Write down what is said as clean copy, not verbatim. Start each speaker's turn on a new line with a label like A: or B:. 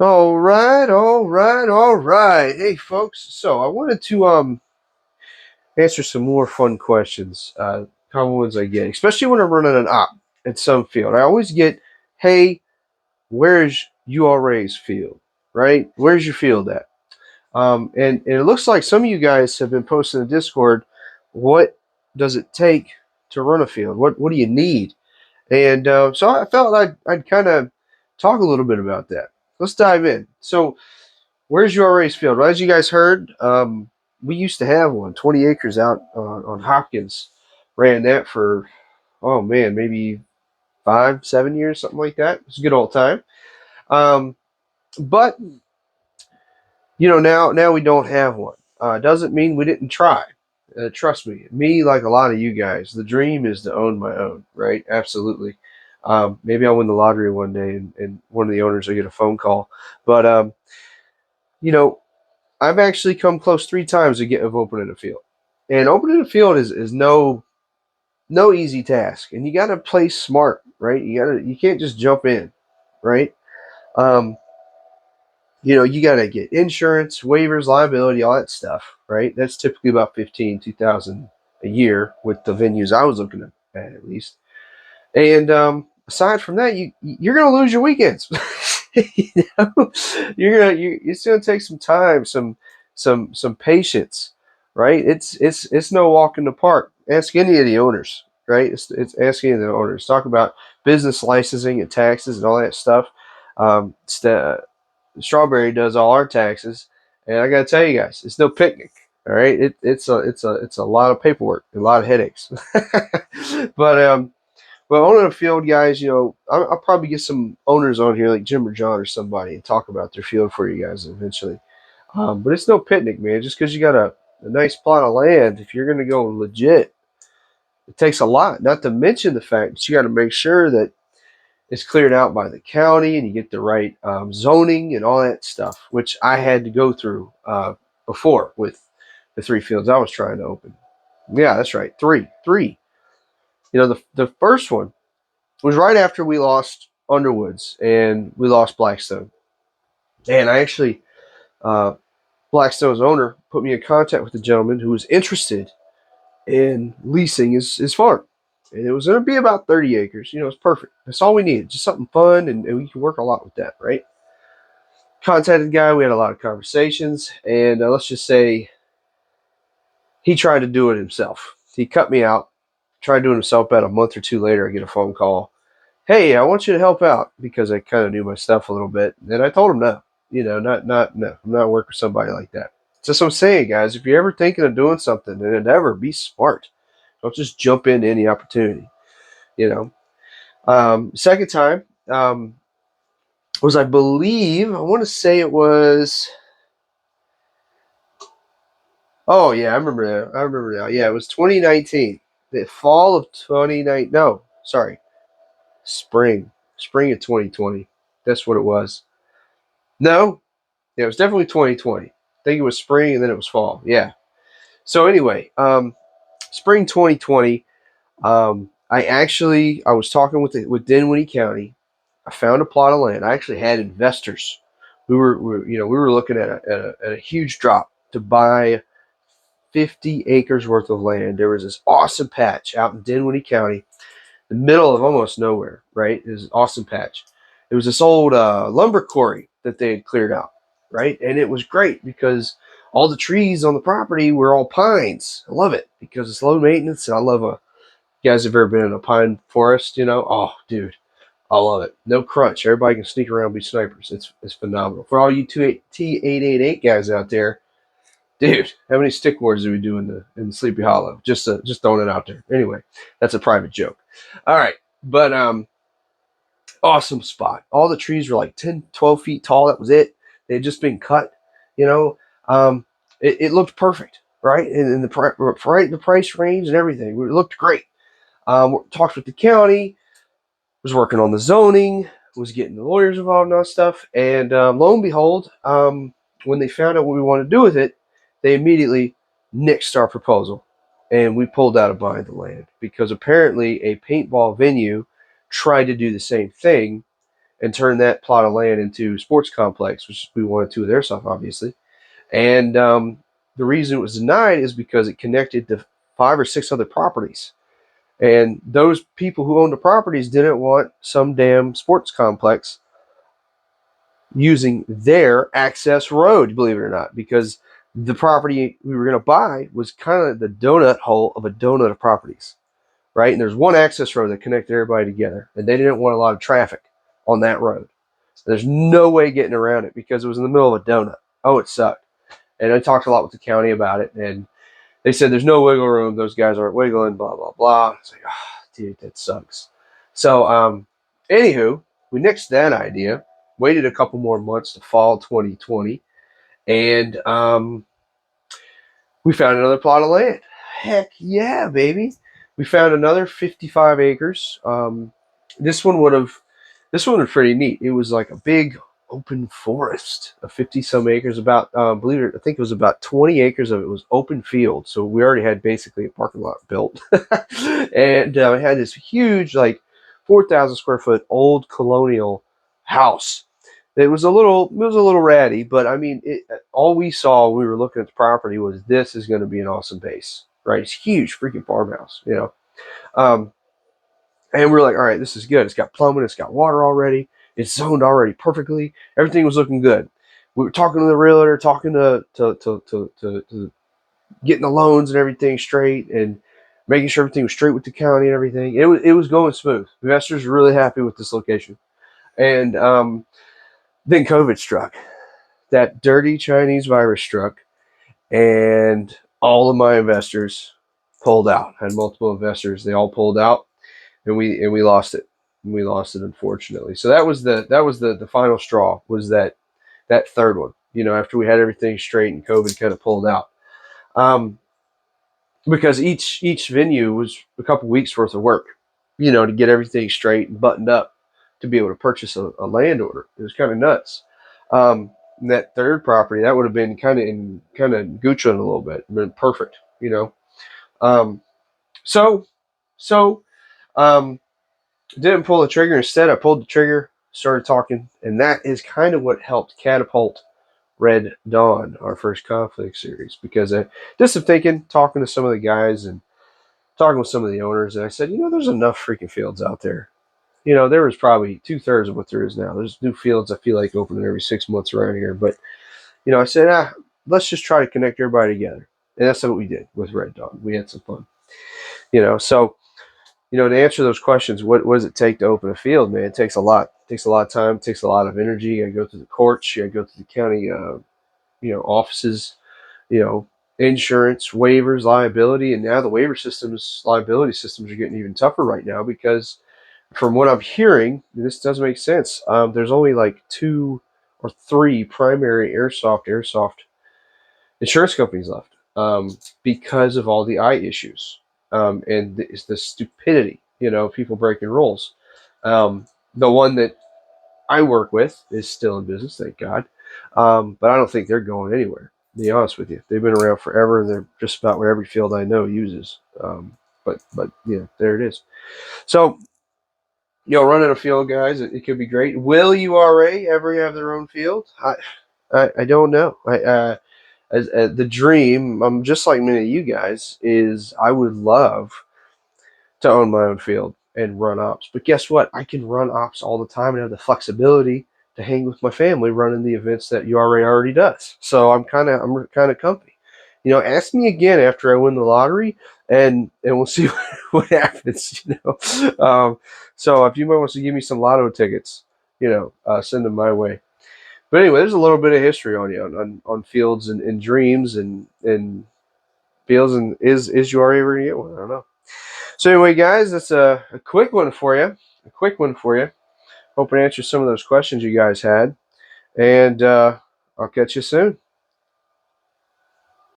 A: All right, all right, all right. Hey, folks. So I wanted to answer some more fun questions, common ones I get, especially when I'm running an op at some field. I always get, "Hey, where's URA's field? Right? Where's your field at?" And it looks like some of you guys have been posting in Discord. What does it take to run a field? What do you need? And so I felt I'd kind of talk a little bit about that. Let's dive in. So where's your race field? Well, as you guys heard, we used to have one, 20 acres out on Hopkins. Ran that for, oh man, maybe 5, 7 years, something like that. It was a good old time. But now we don't have one. Doesn't mean we didn't try. Trust me, like a lot of you guys, the dream is to own my own, right? Absolutely. Maybe I'll win the lottery one day, and one of the owners will get a phone call. But you know, I've actually come close 3 times of opening a field, and opening a field is no easy task, and you got to play smart, right? You can't just jump in, right? Um, you got to get insurance, waivers, liability, all that stuff, right? That's typically about 2,000 a year with the venues I was looking at least. And aside from that, you're gonna lose your weekends. you know? It's gonna take some time, some patience, right? It's no walk in the park. Ask any of the owners, right? It's ask any of the owners. Talk about business licensing and taxes and all that stuff. Strawberry does all our taxes, and I gotta tell you guys, it's no picnic. All right, it's a lot of paperwork, a lot of headaches. But owning a field, guys, I'll probably get some owners on here like Jim or John or somebody and talk about their field for you guys eventually. But it's no picnic, man. Just because you got a nice plot of land, if you're going to go legit, it takes a lot. Not to mention the fact that you got to make sure that it's cleared out by the county and you get the right zoning and all that stuff, which I had to go through before with the 3 fields I was trying to open. Yeah, that's right, three. The first one was right after we lost Underwoods and we lost Blackstone. And I actually, uh, Blackstone's owner put me in contact with a gentleman who was interested in leasing his farm. And it was going to be about 30 acres. It's perfect. That's all we needed. Just something fun, and we can work a lot with that, right? Contacted the guy. We had a lot of conversations. And let's just say he tried to do it himself. He cut me out, tried doing it himself. About a month or two later, I get a phone call. "Hey, I want you to help out," because I kind of knew my stuff a little bit. And I told him no. Not no. I'm not working with somebody like that. Just what I'm saying, guys. If you're ever thinking of doing something, then endeavor, be smart. Don't just jump into any opportunity. You know. Second time was, I believe, I want to say it was. Oh yeah, I remember that. I remember now. Yeah, it was 2019. The fall of 2019. No, sorry, spring of 2020. That's what it was. No, yeah, it was definitely 2020. I think it was spring and then it was fall. Yeah. So anyway, spring 2020. I was talking with Dinwiddie County. I found a plot of land. I actually had investors. We were looking at a huge drop to buy 50 acres worth of land. There was this awesome patch out in Dinwiddie County, the middle of almost nowhere. Right, it was an awesome patch. It was this old lumber quarry that they had cleared out, right? And it was great because all the trees on the property were all pines. I love it because it's low maintenance, and I love a. You guys have ever been in a pine forest? Oh, dude, I love it. No crunch. Everybody can sneak around and be snipers. It's phenomenal. For all you T888 guys out there, dude, how many stick wars do we do in Sleepy Hollow? Just throwing it out there. Anyway, that's a private joke. All right, but awesome spot. All the trees were like 10, 12 feet tall. That was it. They had just been cut. You know, um, it looked perfect, right? And right in the price range and everything. It looked great. Talked with the county. Was working on the zoning. Was getting the lawyers involved and all that stuff. And lo and behold, when they found out what we wanted to do with it, they immediately nixed our proposal, and we pulled out of buying the land because apparently a paintball venue tried to do the same thing, and turn that plot of land into sports complex, which we wanted to with airsoft, obviously. And the reason it was denied is because it connected to 5 or 6 other properties. And those people who owned the properties didn't want some damn sports complex using their access road, believe it or not, because the property we were going to buy was kind of the donut hole of a donut of properties, right? And there's one access road that connected everybody together, and they didn't want a lot of traffic on that road. There's no way getting around it because it was in the middle of a donut. Oh, it sucked. And I talked a lot with the county about it, and they said there's no wiggle room. Those guys aren't wiggling, blah, blah, blah. It's like, oh, dude, that sucks. So, anywho, we nixed that idea, waited a couple more months to fall 2020, and we found another plot of land. Heck yeah, baby. We found another 55 acres. This one was pretty neat. It was like a big open forest of 50 some acres. About believe it, I think it was about 20 acres of it was open field. So we already had basically a parking lot built, and it had this huge, like 4,000 square foot old colonial house. It was a little ratty, but I mean, all we saw when we were looking at the property was this is going to be an awesome base, right? It's huge, freaking farmhouse, you know. Um, and we're like, all right, this is good. It's got plumbing, it's got water already, it's zoned already perfectly. Everything was looking good. We were talking to the realtor, talking to getting the loans and everything straight, and making sure everything was straight with the county and everything. It was going smooth. Investors were really happy with this location, and then COVID struck. That dirty Chinese virus struck, and all of my investors pulled out. I had multiple investors; they all pulled out, and we lost it. We lost it, unfortunately. So that was the final straw. Was that third one? You know, after we had everything straight and COVID kind of pulled out, because each venue was a couple weeks worth of work. You know, to get everything straight and buttoned up to be able to purchase a land order. It was kind of nuts. And that third property, that would have been kind of Gucci'ing a little bit, been perfect, you know. Um, so so didn't pull the trigger. Instead, I pulled the trigger, started talking, and that is kind of what helped catapult Red Dawn, our first conflict series, because I did some thinking, talking to some of the guys and talking with some of the owners, and I said, there's enough freaking fields out there. There was probably 2/3 of what there is now. There's new fields I feel like opening every 6 months around here, but I said, let's just try to connect everybody together. And that's what we did with Red Dawn. We had some fun. So, to answer those questions, what does it take to open a field, man? It takes a lot. It takes a lot of time. It takes a lot of energy. You got to go through the courts. You got to go through the county, offices, insurance, waivers, liability. And now the liability systems are getting even tougher right now because from what I'm hearing, this does make sense. There's only like 2 or 3 primary airsoft insurance companies left, because of all the eye issues, and the stupidity, people breaking rules. The one that I work with is still in business, thank God, but I don't think they're going anywhere. To be honest with you, they've been around forever, and they're just about what every field I know uses. But there it is. So, running a field, guys, it could be great. Will URA ever have their own field? I don't know. As the dream, just like many of you guys, is I would love to own my own field and run ops. But guess what? I can run ops all the time and have the flexibility to hang with my family running the events that URA already does. So I'm kind of comfy. Ask me again after I win the lottery, and we'll see what happens. So if you might want to give me some lotto tickets, send them my way. But anyway, there's a little bit of history on you on fields and dreams and fields, and is URA ever gonna get one? I don't know. So anyway, guys, that's a quick one for you. A quick one for you. Hope it answers some of those questions you guys had, and I'll catch you soon.